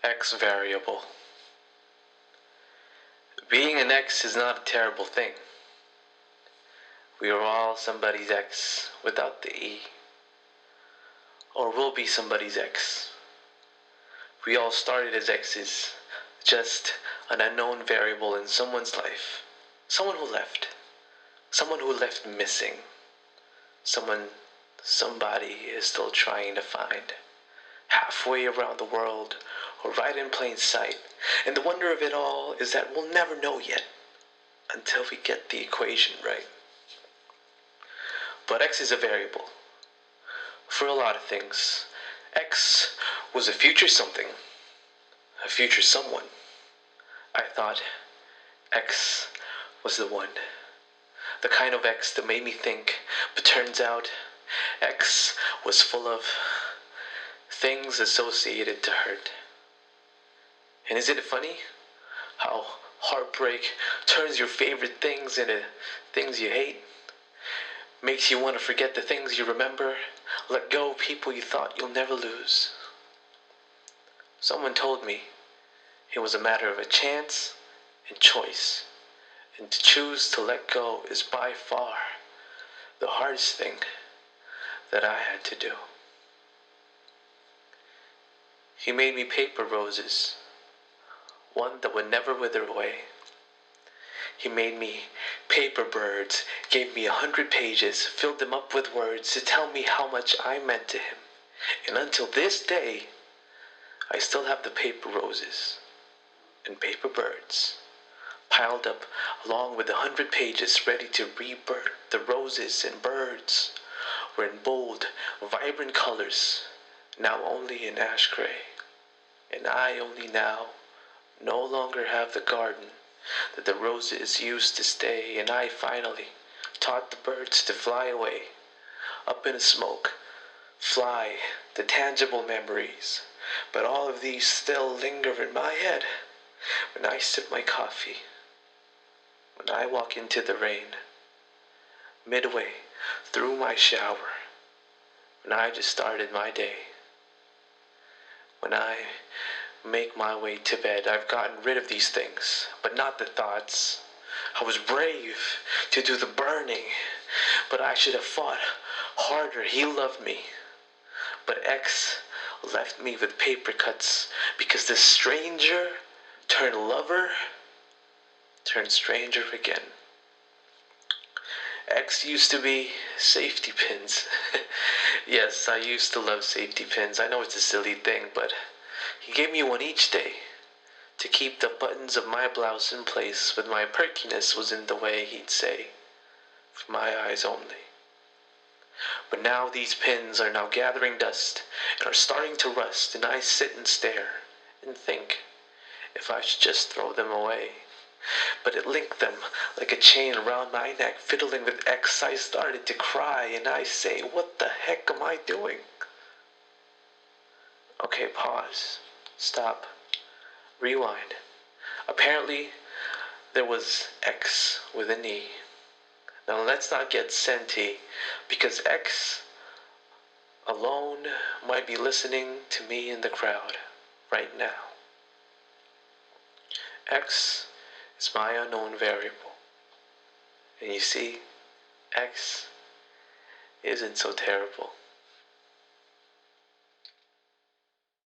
X variable. Being an X is not a terrible thing. We are all somebody's X without the E. Or will be somebody's X. We all started as X's, just an unknown variable in someone's life. Someone who left. Someone who left missing. Somebody is still trying to find. Halfway around the world, or right in plain sight. And the wonder of it all is that we'll never know yet until we get the equation right. But X is a variable for a lot of things. X was a future something, a future someone. I thought X was the one, the kind of X that made me think, but turns out X was full of things associated to hurt. And isn't it funny how heartbreak turns your favorite things into things you hate? Makes you want to forget the things you remember, let go of people you thought you'll never lose. Someone told me it was a matter of a chance and choice, and to choose to let go is by far the hardest thing that I had to do. He made me paper roses, one that would never wither away. He made me paper birds, gave me 100 pages, filled them up with words to tell me how much I meant to him. And until this day, I still have the paper roses and paper birds piled up along with 100 pages ready to rebirth. The roses and birds were in bold, vibrant colors, now only in ash gray. And I only now no longer have the garden that the roses used to stay, and I finally taught the birds to fly away, up in the smoke, fly the tangible memories. But all of these still linger in my head when I sip my coffee, when I walk into the rain, midway through my shower, when I just started my day, when I make my way to bed. I've gotten rid of these things, but not the thoughts. I was brave to do the burning, but I should have fought harder. He loved me, but X left me with paper cuts because the stranger turned lover turned stranger again. X used to be safety pins. Yes, I used to love safety pins. I know it's a silly thing, but he gave me one each day to keep the buttons of my blouse in place when my perkiness was in the way, he'd say, for my eyes only. But now these pins are now gathering dust and are starting to rust, and I sit and stare and think if I should just throw them away. But it linked them like a chain around my neck, fiddling with X. I started to cry, and I say, what the heck am I doing? Okay, pause. Stop. Rewind. Apparently, there was X with an E. Now let's not get senti, because X alone might be listening to me in the crowd right now. X is my unknown variable. And you see, X isn't so terrible.